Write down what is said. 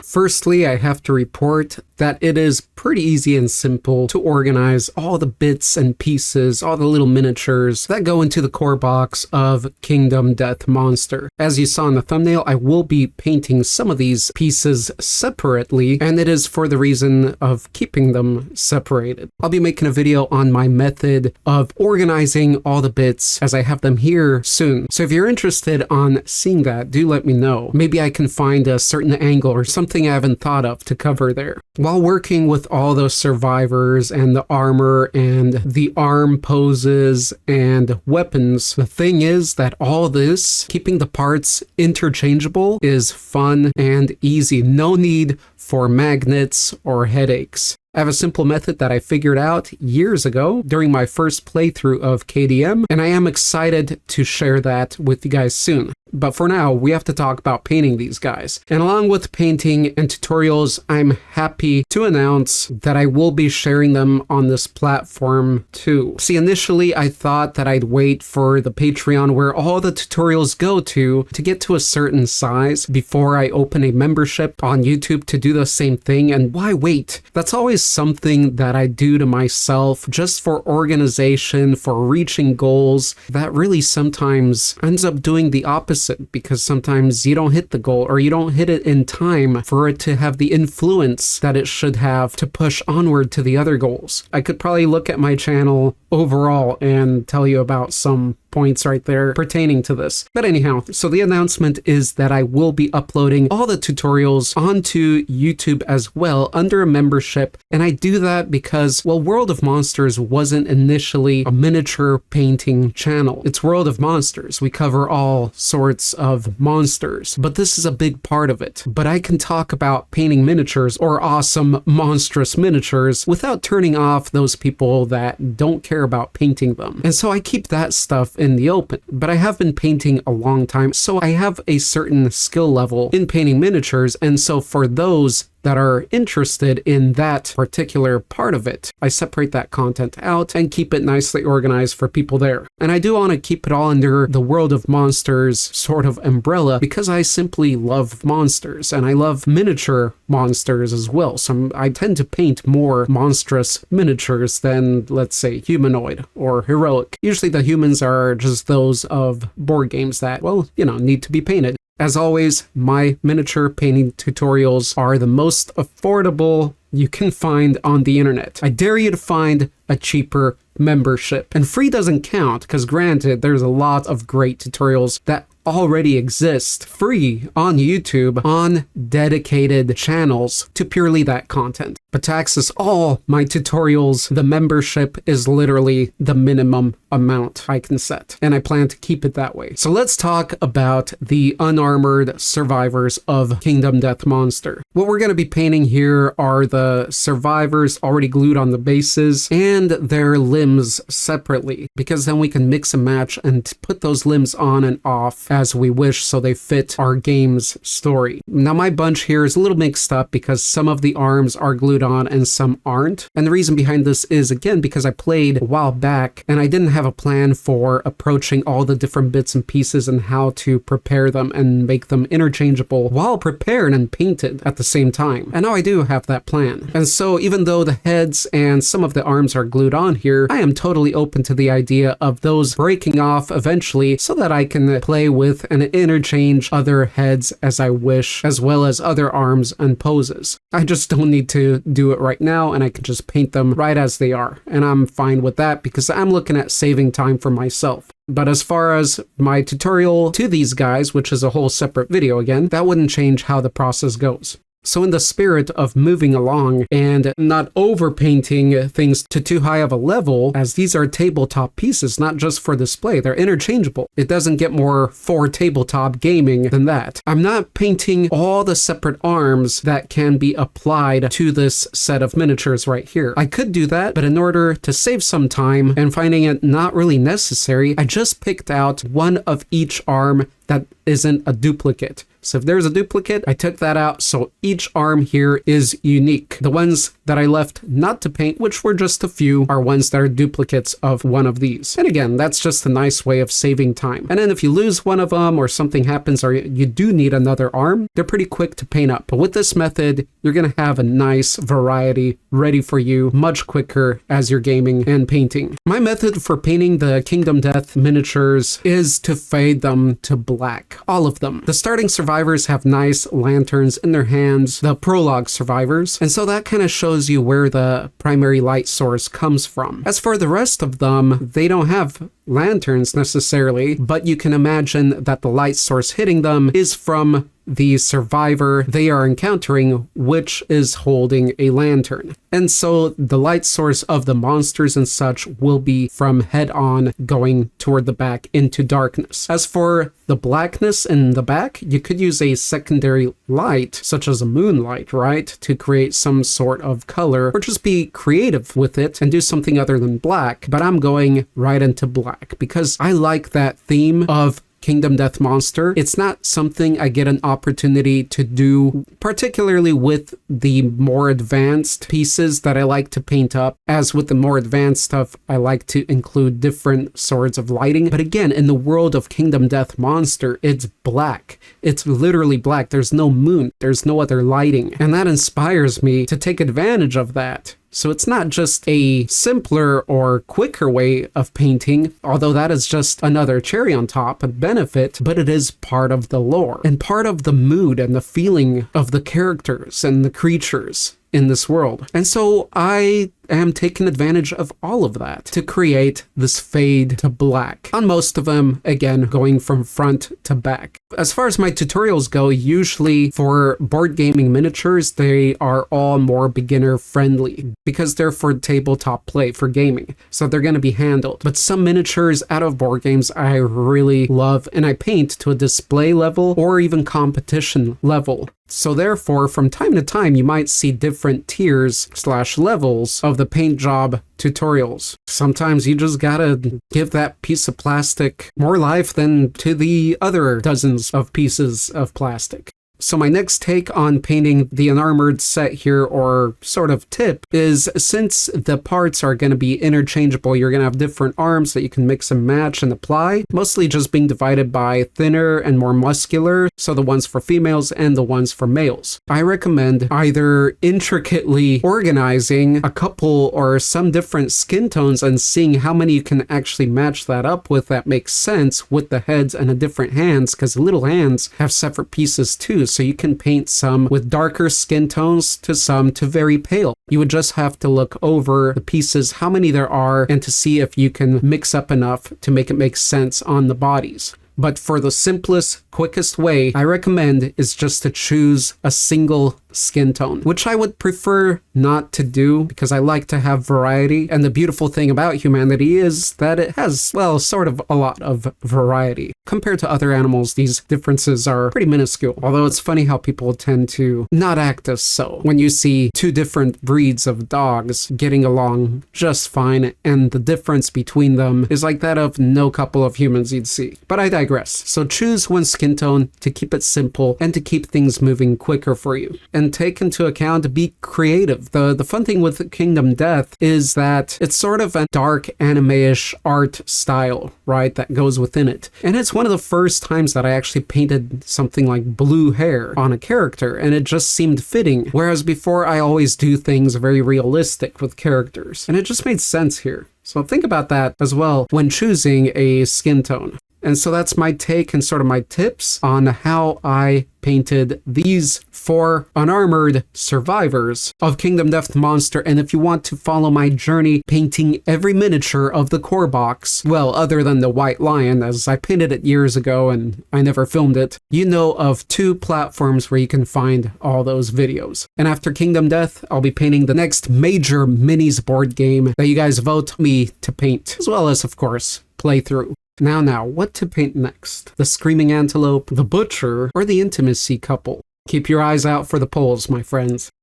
Firstly, I have to report that it is pretty easy and simple to organize all the bits and pieces, all the little miniatures that go into the core box of Kingdom Death Monster. As you saw in the thumbnail, I will be painting some of these pieces separately, and it is for the reason of keeping them separated. I'll be making a video on my method of organizing all the bits as I have them here soon. So if you're interested on seeing that, do let me know. Maybe I can find a certain angle or something I haven't thought of to cover there. While working with all those survivors and the armor and the arm poses and weapons, the thing is that all this, keeping the parts interchangeable, is fun and easy. No need for magnets or headaches. I have a simple method that I figured out years ago during my first playthrough of KDM, and I am excited to share that with you guys soon. But for now, we have to talk about painting these guys. And along with painting and tutorials, I'm happy to announce that I will be sharing them on this platform too. See, initially I thought that I'd wait for the Patreon where all the tutorials go to get to a certain size before I open a membership on YouTube to do the same thing. And why wait? That's always something that I do to myself just for organization, for reaching goals, that really sometimes ends up doing the opposite, because sometimes you don't hit the goal or you don't hit it in time for it to have the influence that it should have to push onward to the other goals. I could probably look at my channel overall and tell you about some points right there pertaining to this. But anyhow, so the announcement is that I will be uploading all the tutorials onto YouTube as well under a membership. And I do that because, well, World of Monsters wasn't initially a miniature painting channel. It's World of Monsters. We cover all sorts of monsters, but this is a big part of it. But I can talk about painting miniatures or awesome monstrous miniatures without turning off those people that don't care about painting them. And so I keep that stuff in the open. But I have been painting a long time, so I have a certain skill level in painting miniatures, and so for those that are interested in that particular part of it, I separate that content out and keep it nicely organized for people there. And I do want to keep it all under the World of Monsters sort of umbrella because I simply love monsters and I love miniature monsters as well. So I tend to paint more monstrous miniatures than, let's say, humanoid or heroic. Usually the humans are just those of board games that, well, you know, need to be painted. As always, my miniature painting tutorials are the most affordable you can find on the internet. I dare you to find a cheaper membership. And free doesn't count, because granted, there's a lot of great tutorials that already exist free on YouTube on dedicated channels to purely that content. But to access all my tutorials, the membership is literally the minimum amount I can set, and I plan to keep it that way. So let's talk about the Unarmored Survivors of Kingdom Death Monster. What we're going to be painting here are the survivors already glued on the bases and their limbs separately, because then we can mix and match and put those limbs on and off as we wish so they fit our game's story. Now my bunch here is a little mixed up because some of the arms are glued on and some aren't. And the reason behind this is, again, because I played a while back and I didn't have a plan for approaching all the different bits and pieces and how to prepare them and make them interchangeable while prepared and painted at the same time. And now I do have that plan. And so even though the heads and some of the arms are glued on here, I am totally open to the idea of those breaking off eventually so that I can play with and interchange other heads as I wish, as well as other arms and poses. I just don't need to do it right now, and I can just paint them right as they are. And I'm fine with that because I'm looking at saving time for myself. But as far as my tutorial to these guys, which is a whole separate video again, that wouldn't change how the process goes. So in the spirit of moving along and not overpainting things to too high of a level, as these are tabletop pieces, not just for display, they're interchangeable. It doesn't get more for tabletop gaming than that. I'm not painting all the separate arms that can be applied to this set of miniatures right here. I could do that, but in order to save some time and finding it not really necessary, I just picked out one of each arm that isn't a duplicate. So if there's a duplicate, I took that out, so each arm here is unique. The ones that I left not to paint, which were just a few, are ones that are duplicates of one of these. And again, that's just a nice way of saving time. And then if you lose one of them or something happens or you do need another arm, they're pretty quick to paint up. But with this method, you're going to have a nice variety ready for you much quicker as you're gaming and painting. My method for painting the Kingdom Death miniatures is to fade them to black. All of them. The starting survivors have nice lanterns in their hands, the prologue survivors, and so that kind of shows you where the primary light source comes from. As for the rest of them, they don't have lanterns necessarily, but you can imagine that the light source hitting them is from the survivor they are encountering, which is holding a lantern. And so the light source of the monsters and such will be from head on going toward the back into darkness. As for the blackness in the back, you could use a secondary light, such as a moonlight, right, to create some sort of color, or just be creative with it and do something other than black. But I'm going right into black because I like that theme of Kingdom Death Monster. It's not something I get an opportunity to do, particularly with the more advanced pieces that I like to paint up. As with the more advanced stuff, I like to include different sorts of lighting. But again, in the world of Kingdom Death Monster, it's black. It's literally black. There's no moon. There's no other lighting. And that inspires me to take advantage of that. So it's not just a simpler or quicker way of painting, although that is just another cherry on top, a benefit, but it is part of the lore and part of the mood and the feeling of the characters and the creatures in this world. And so I am taking advantage of all of that to create this fade to black. On most of them, again, going from front to back. As far as my tutorials go, usually for board gaming miniatures, they are all more beginner friendly because they're for tabletop play, for gaming. So they're going to be handled. But some miniatures out of board games I really love and I paint to a display level or even competition level. So therefore, from time to time, you might see different tiers / levels of the paint job tutorials. Sometimes you just gotta give that piece of plastic more life than to the other dozens of pieces of plastic. So my next take on painting the Unarmored set here, or sort of tip, is since the parts are going to be interchangeable, you're going to have different arms that you can mix and match and apply, mostly just being divided by thinner and more muscular, so the ones for females and the ones for males. I recommend either intricately organizing a couple or some different skin tones and seeing how many you can actually match that up with that makes sense with the heads and the different hands, because the little hands have separate pieces too. So you can paint some with darker skin tones to some to very pale. You would just have to look over the pieces, how many there are, and to see if you can mix up enough to make it make sense on the bodies. But for the simplest, quickest way, I recommend is just to choose a single skin tone, which I would prefer not to do because I like to have variety. And the beautiful thing about humanity is that it has, well, sort of a lot of variety. Compared to other animals, these differences are pretty minuscule. Although it's funny how people tend to not act as so when you see two different breeds of dogs getting along just fine, and the difference between them is like that of no couple of humans you'd see. But I digress. So choose one skin tone to keep it simple and to keep things moving quicker for you. And take into account, be creative. The fun thing with Kingdom Death is that it's sort of a dark anime-ish art style, right, that goes within it. And it's one of the first times that I actually painted something like blue hair on a character, and it just seemed fitting. Whereas before, I always do things very realistic with characters, and it just made sense here. So think about that as well when choosing a skin tone. And so that's my take and sort of my tips on how I painted these 4 Unarmored Survivors of Kingdom Death Monster. And if you want to follow my journey painting every miniature of the core box, well, other than the White Lion, as I painted it years ago and I never filmed it, you know of 2 platforms where you can find all those videos. And after Kingdom Death, I'll be painting the next major minis board game that you guys vote me to paint, as well as, of course, play through. Now, what to paint next? The Screaming Antelope, the Butcher, or the Intimacy Couple? Keep your eyes out for the polls, my friends.